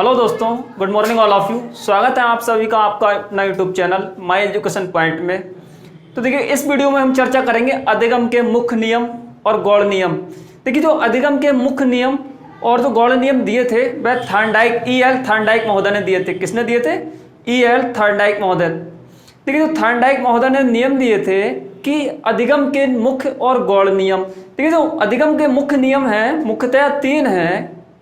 Hello दोस्तों, good morning all of you. स्वागत है आप सभी का आपका अपना YouTube channel my education point में। तो देखिए, इस वीडियो में हम चर्चा करेंगे अधिगम के मुख्य नियम और गौड़ नियम। देखिए, जो अधिगम के मुख्य नियम और जो गौड़ नियम दिए थे वह थॉर्नडाइक E.L. थॉर्नडाइक महोदय ने दिए थे। किसने दिए थे? E.L. थॉर्नडाइक महोदय। देखिए, जो थॉर्नडाइक महोदय ने नियम दिए थे कि अधिगम के मुख्य और गौड़ नियम। देखिए, जो अधिगम के मुख्य नियम हैं मुख्यतः 3 हैं।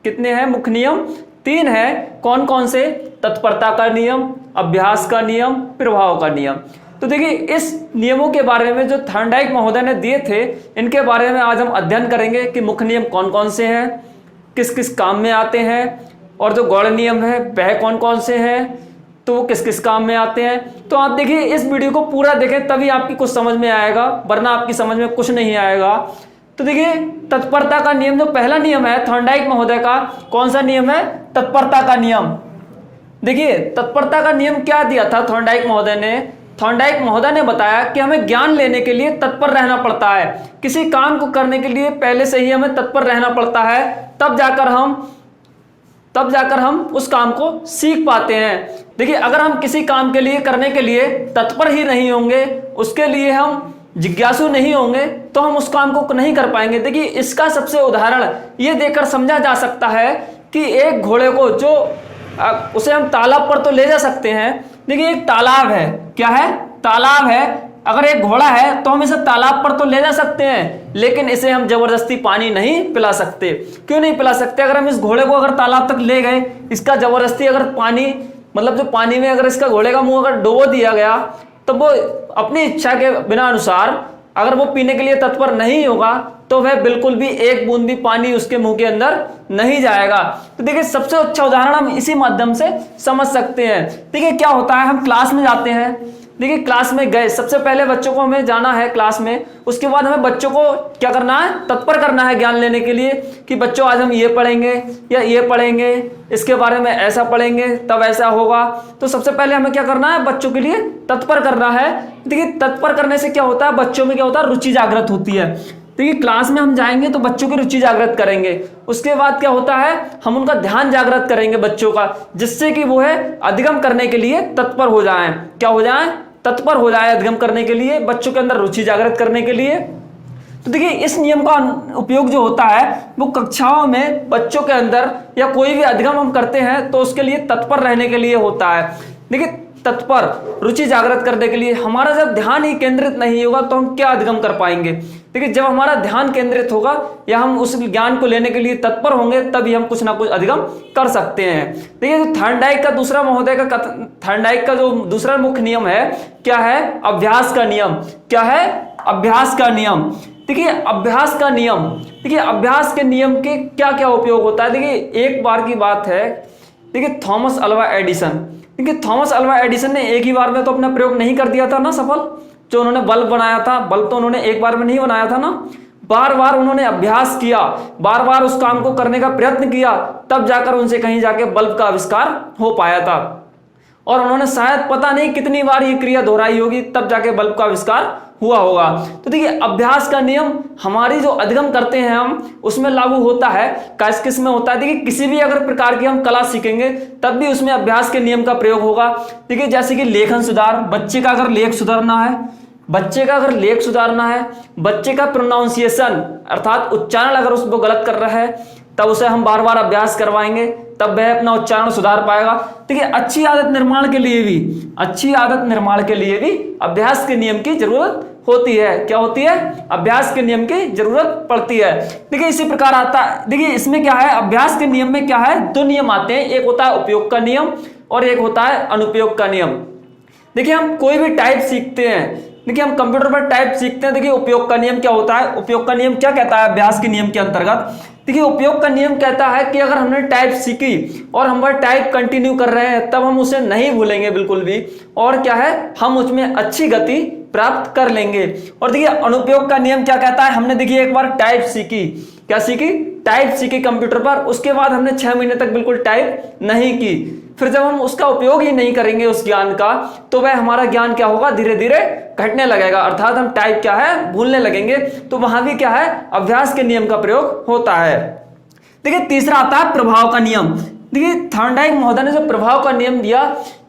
कितने हैं मुख्य नियम? 3 है। कौन कौन से? तत्परता का नियम, अभ्यास का नियम, प्रभाव का नियम। तो देखिए, इस नियमों के बारे में जो थॉर्नडाइक महोदय ने दिए थे, इनके बारे में आज हम अध्ययन करेंगे कि मुख्य नियम कौन कौन से हैं, किस किस काम में आते हैं, और जो गौड़ नियम है वह कौन कौन से हैं, तो वो किस किस काम में आते हैं। तो आप देखिए, इस वीडियो को पूरा देखें तभी आपकी कुछ समझ में आएगा, वरना आपकी समझ में कुछ नहीं आएगा। तो देखिए, तत्परता का नियम जो पहला नियम है थॉर्नडाइक महोदय का, कौन सा नियम है? तत्परता का नियम। देखिए, तत्परता का नियम क्या दिया था थॉर्नडाइक महोदय ने? थॉर्नडाइक महोदय ने बताया कि हमें ज्ञान लेने के लिए तत्पर रहना पड़ता है। किसी काम को करने के लिए पहले से ही हमें तत्पर रहना पड़ता है, तब जाकर हम उस काम को सीख पाते हैं। देखिए, अगर हम किसी काम के लिए करने के लिए तत्पर ही नहीं होंगे, उसके लिए हम जिज्ञासु नहीं होंगे, तो हम उस काम को नहीं कर पाएंगे। देखिए, इसका सबसे उदाहरण ये देकर समझा जा सकता है कि एक घोड़े को जो उसे हम तालाब पर तो ले जा सकते हैं। देखिए, एक तालाब है, क्या है? तालाब है। अगर एक घोड़ा है तो हम इसे तालाब पर तो ले जा सकते हैं, लेकिन इसे हम जबरदस्ती पानी नहीं पिला सकते। क्यों नहीं पिला सकते? अगर हम इस घोड़े को अगर तालाब तक ले गए, इसका जबरदस्ती अगर पानी मतलब जो पानी में अगर इसका घोड़े का मुंह अगर डुबो दिया गया, तो वो अपनी इच्छा के बिना अनुसार अगर वो पीने के लिए तत्पर नहीं होगा, तो वह बिल्कुल भी एक बूंद भी पानी उसके मुंह के अंदर नहीं जाएगा। तो देखिए, सबसे अच्छा उदाहरण हम इसी माध्यम से समझ सकते हैं। देखिए, क्या होता है, हम क्लास में जाते हैं। देखिए, क्लास में गए, सबसे पहले बच्चों को हमें जाना है क्लास में, उसके बाद हमें बच्चों को क्या करना है? तत्पर करना है ज्ञान लेने के लिए कि बच्चों आज हम ये पढ़ेंगे या ये पढ़ेंगे, इसके बारे में ऐसा पढ़ेंगे तब ऐसा होगा। तो सबसे पहले हमें क्या करना है? बच्चों के लिए तत्पर करना है। देखिए, तत्पर करने से क्या होता है? बच्चों में क्या होता है? रुचि जागृत होती है। देखिए, क्लास में हम जाएंगे तो बच्चों की रुचि जागृत करेंगे, उसके बाद क्या होता है? हम उनका ध्यान जागृत करेंगे बच्चों का, जिससे कि वो है अधिगम करने के लिए तत्पर हो जाएं। क्या हो जाएं? तत्पर हो जाए अधिगम करने के लिए, बच्चों के अंदर रुचि जागृत करने के लिए। तो देखिए, इस नियम का उपयोग जो होता है वो कक्षाओं में बच्चों के अंदर या कोई भी अधिगम हम करते हैं तो उसके लिए तत्पर रहने के लिए होता है। देखिए, तत्पर, रुचि जागृत करने के लिए। हमारा जब ध्यान ही केंद्रित नहीं होगा तो हम क्या अधिगम कर पाएंगे? देखिए, जब हमारा ध्यान केंद्रित होगा या हम उस ज्ञान को लेने के लिए तत्पर होंगे, तभी हम कुछ ना कुछ अधिगम कर सकते हैं। देखिए, जो थॉर्नडाइक का जो दूसरा मुख्य नियम है, क्या है? अभ्यास का नियम। क्या है? अभ्यास का नियम। देखिए, अभ्यास का नियम। देखिए, अभ्यास के नियम के क्या क्या उपयोग होता है? देखिए, एक बार की बात है। देखिए, थॉमस अल्वा एडिसन। देखिए, थॉमस अल्वा एडिसन ने एक ही बार में तो अपना प्रयोग नहीं कर दिया था ना सफल। जो उन्होंने बल्ब बनाया था, बल्ब तो उन्होंने एक बार में नहीं बनाया था ना, बार बार उन्होंने अभ्यास किया, बार बार उस काम को करने का प्रयत्न किया, तब जाकर उनसे कहीं जाके बल्ब का आविष्कार हो पाया था। और उन्होंने शायद पता नहीं कितनी बार ये क्रिया दोहराई होगी, तब जाके बल्ब का आविष्कार हुआ होगा। तो देखिए, अभ्यास का नियम हमारी जो अधिगम करते हैं हम, उसमें लागू होता है। किस में होता है? देखिए, किसी भी अगर प्रकार की हम कला सीखेंगे तब भी उसमें अभ्यास के नियम का प्रयोग होगा। देखिए, जैसे कि लेखन सुधार, बच्चे का अगर लेख सुधारना है, बच्चे का प्रोनाउंसिएशन अर्थात उच्चारण अगर उसको गलत कर रहा है, तब उसे हम बार बार अभ्यास करवाएंगे, तब वह अपना उच्चारण सुधार पाएगा। देखिए, अच्छी आदत निर्माण के लिए भी अभ्यास के नियम की जरूरत होती है। क्या होती है? अभ्यास के नियम की जरूरत पड़ती है। देखिए, इसी प्रकार आता है। देखिए, इसमें क्या है? अभ्यास के नियम में क्या है? 2 नियम आते हैं, एक होता है उपयोग का नियम और एक होता है अनुपयोग का नियम। देखिए, हम कोई भी टाइप सीखते हैं, देखिए हम कंप्यूटर पर टाइप सीखते हैं। देखिए, उपयोग का नियम क्या होता है? उपयोग का नियम क्या कहता है अभ्यास के नियम के अंतर्गत? देखिए, उपयोग का नियम कहता है कि अगर हमने टाइप सीखी और हम वह टाइप कंटिन्यू कर रहे हैं, तब हम उसे नहीं भूलेंगे बिल्कुल भी, और क्या है? हम उसमें अच्छी गति प्राप्त कर लेंगे। और देखिए, अनुपयोग का नियम क्या कहता है? हमने देखिए एक बार टाइप सीखी, क्या सीखी? टाइप सीखी कंप्यूटर पर, उसके बाद हमने 6 महीने तक बिल्कुल टाइप नहीं की। फिर जब हम उसका उपयोग ही नहीं करेंगे उस ज्ञान का, तो वह हमारा ज्ञान क्या होगा? धीरे धीरे घटने लगेगा, अर्थात हम टाइप क्या है? भूलने लगेंगे। तो वहां भी क्या है? अभ्यास के नियम का प्रयोग होता है। देखिए, तीसरा आता है प्रभाव का नियम। देखिए थॉर्नडाइक महोदय ने जो प्रभाव का नियम दिया,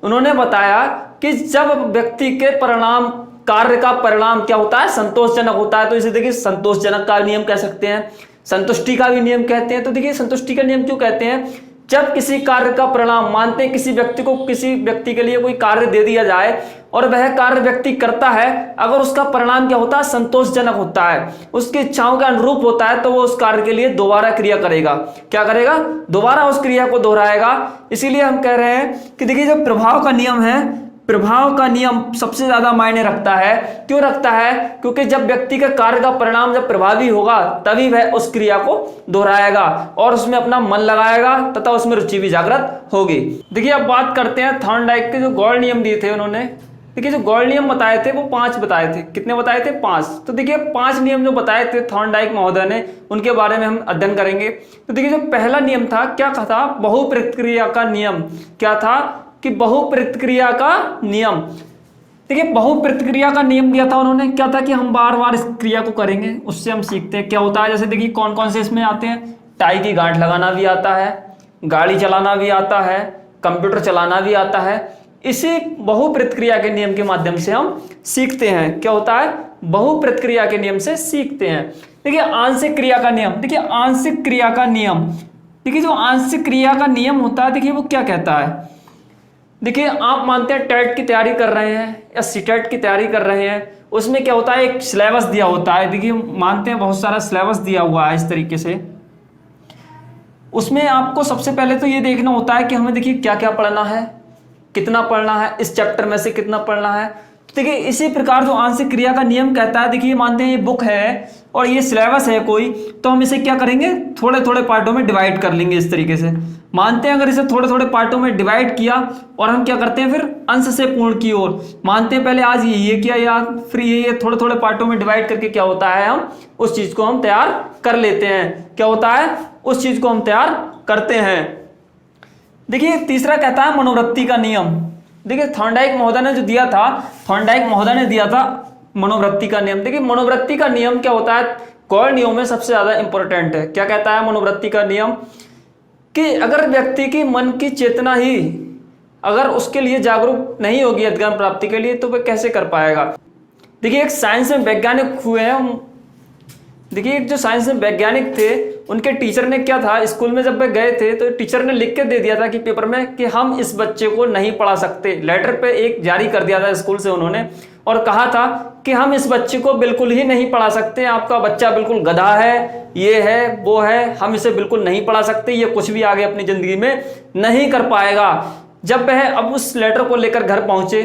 उन्होंने बताया कि जब व्यक्ति के परिणाम, कार्य का परिणाम क्या होता है, संतोषजनक होता है, तो इसे देखिए संतोषजनक का नियम कह सकते हैं, संतुष्टि का भी नियम कहते हैं। तो देखिए संतुष्टि का नियम क्यों कहते हैं, जब किसी कार्य का परिणाम, मानते हैं किसी व्यक्ति को, किसी व्यक्ति के लिए कोई कार्य दे दिया जाए और वह कार्य व्यक्ति करता है, अगर उसका परिणाम क्या होता है, संतोषजनक होता है, उसकी इच्छाओं के अनुरूप होता है, तो वो उस कार्य के लिए दोबारा क्रिया करेगा। क्या करेगा, दोबारा उस क्रिया को दोहराएगा। इसीलिए हम कह रहे हैं कि देखिए जो प्रभाव का नियम है, प्रभाव का नियम सबसे ज्यादा मायने रखता है। क्यों रखता है, क्योंकि जब व्यक्ति के कार्य का परिणाम जब प्रभावी होगा तभी वह उस क्रिया को दोहराएगा और उसमें अपना मन लगाएगा तथा उसमें रुचि भी जागृत होगी। देखिए अब बात करते हैं थॉर्नडाइक के जो गौड़ नियम दिए थे उन्होंने। देखिए जो गौड़ नियम बताए थे वो 5 बताए थे। कितने बताए थे, 5। तो देखिए 5 नियम जो बताए थे थॉर्नडाइक महोदय ने, उनके बारे में हम अध्ययन करेंगे। तो देखिए जो पहला नियम था, क्या था, बहुप्रतिक्रिया का नियम। क्या था कि बहुप्रतिक्रिया का नियम। देखिए बहुप्रतिक्रिया का नियम दिया था उन्होंने, क्या था कि हम बार बार इस क्रिया को करेंगे, उससे हम सीखते हैं क्या होता है। जैसे देखिए कौन कौन से इसमें आते हैं, टाई की गांठ लगाना भी आता है, गाड़ी चलाना भी आता है, कंप्यूटर चलाना भी आता है। इसी बहुप्रतिक्रिया के नियम के माध्यम से हम सीखते हैं। क्या होता है, बहुप्रतिक्रिया के नियम से सीखते हैं। देखिए आंशिक क्रिया का नियम। देखिए आंशिक क्रिया का नियम, देखिए जो आंशिक क्रिया का नियम होता है, देखिए वो क्या कहता है। देखिए आप मानते हैं टेट की तैयारी कर रहे हैं या सीटेट की तैयारी कर रहे हैं, उसमें क्या होता है, एक सिलेबस दिया होता है। देखिए मानते हैं बहुत सारा सिलेबस दिया हुआ है इस तरीके से। उसमें आपको सबसे पहले तो ये देखना होता है कि हमें देखिए क्या क्या पढ़ना है, कितना पढ़ना है, इस चैप्टर में से कितना पढ़ना है। तो देखिए इसी प्रकार जो आंशिक क्रिया का नियम कहता है, देखिए मानते हैं ये बुक है और ये सिलेबस है कोई, तो हम इसे क्या करेंगे, थोड़े थोड़े पार्टों में डिवाइड कर लेंगे इस तरीके से। मानते हैं अगर इसे थोड़े थोड़े पार्टों में डिवाइड किया और हम क्या करते हैं फिर अंश से पूर्ण की ओर, मानते हैं पहले आज ये किया याद, फिर ये थोड़े थोड़े पार्टों में डिवाइड करके क्या होता है, हम उस चीज को हम तैयार कर लेते हैं। क्या होता है, उस चीज को हम तैयार करते हैं। देखिए तीसरा कहता है मनोवृत्ति का नियम। देखिए थॉर्नडाइक महोदय ने जो दिया था, थॉर्नडाइक महोदय ने दिया था मनोवृत्ति का नियम। देखिए मनोवृत्ति का नियम क्या होता है, गौड़ नियमों में सबसे ज्यादा इंपॉर्टेंट है। क्या कहता है मनोवृत्ति का नियम, कि अगर व्यक्ति की मन की चेतना ही अगर उसके लिए जागरूक नहीं होगी ज्ञान प्राप्ति के लिए, तो वह कैसे कर पाएगा। देखिए एक साइंस में वैज्ञानिक हुए हैं, देखिए जो साइंस में वैज्ञानिक थे उनके टीचर ने क्या था, स्कूल में जब वे गए थे तो टीचर ने लिख के दे दिया था कि पेपर में कि हम इस बच्चे को नहीं पढ़ा सकते। लेटर पे एक जारी कर दिया था स्कूल से उन्होंने और कहा था कि हम इस बच्चे को बिल्कुल ही नहीं पढ़ा सकते, आपका बच्चा बिल्कुल गधा है, ये है वो है, हम इसे बिल्कुल नहीं पढ़ा सकते, ये कुछ भी आगे अपनी जिंदगी में नहीं कर पाएगा। जब वह अब उस लेटर को लेकर घर पहुंचे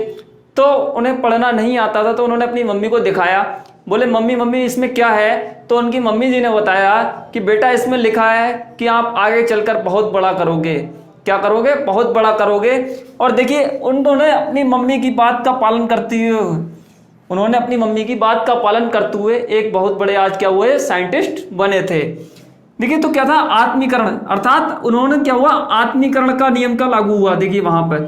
तो उन्हें पढ़ना नहीं आता था, तो उन्होंने अपनी मम्मी को दिखाया, बोले मम्मी इसमें क्या है। तो उनकी मम्मी जी ने बताया कि बेटा इसमें लिखा है कि आप आगे चलकर बहुत बड़ा करोगे। क्या करोगे, बहुत बड़ा करोगे। और देखिए उन्होंने अपनी मम्मी की बात का पालन करते हुए, उन्होंने अपनी मम्मी की बात का पालन करते हुए एक बहुत बड़े आज क्या हुए, साइंटिस्ट बने थे। देखिए तो क्या था, आत्मीकरण, अर्थात उन्होंने क्या हुआ, आत्मीकरण का नियम का लागू हुआ। देखिए वहां पर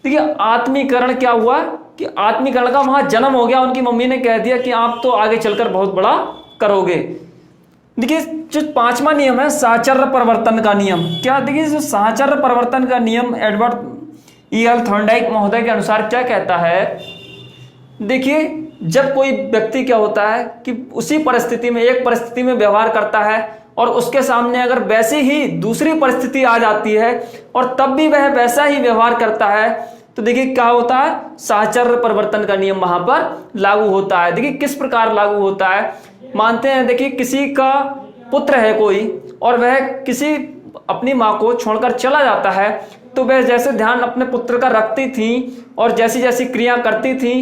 देखिए आत्मीकरण क्या हुआ कि आत्मीकरण का वहां जन्म हो गया। उनकी मम्मी ने कह दिया कि आप तो आगे चलकर बहुत बड़ा करोगे। देखिए जो 5वां नियम है साहचर्य परिवर्तन का नियम। क्या, देखिए जो साहचर्य परिवर्तन का नियम एडवर्ड E.L. थॉर्नडाइक महोदय के अनुसार क्या कहता है। देखिए जब कोई व्यक्ति क्या होता है कि उसी परिस्थिति में, एक परिस्थिति में व्यवहार करता है और उसके सामने अगर वैसी ही दूसरी परिस्थिति आ जाती है और तब भी वह वैसा ही व्यवहार करता है, तो देखिए क्या होता है, साहचर्य परिवर्तन का नियम वहां पर लागू होता है। देखिए किस प्रकार लागू होता है, मानते हैं देखिए किसी का पुत्र है कोई और वह किसी अपनी माँ को छोड़कर चला जाता है, तो वह जैसे ध्यान अपने पुत्र का रखती थी और जैसी जैसी क्रिया करती थी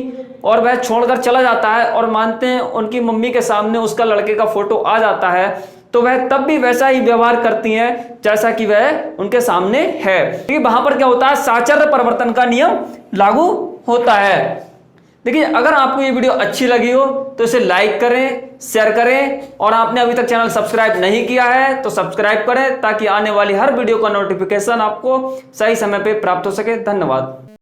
और वह छोड़कर चला जाता है और मानते हैं उनकी मम्मी के सामने उसका लड़के का फोटो आ जाता है, तो वह तब भी वैसा ही व्यवहार करती हैं जैसा कि वह उनके सामने है। देखिए वहां पर क्या होता है, साहचर्य परिवर्तन का नियम लागू होता है। देखिए अगर आपको ये वीडियो अच्छी लगी हो तो इसे लाइक करें, शेयर करें और आपने अभी तक चैनल सब्सक्राइब नहीं किया है तो सब्सक्राइब करें ताकि आने वाली हर वीडियो का नोटिफिकेशन आपको सही समय पे प्राप्त हो सके। धन्यवाद।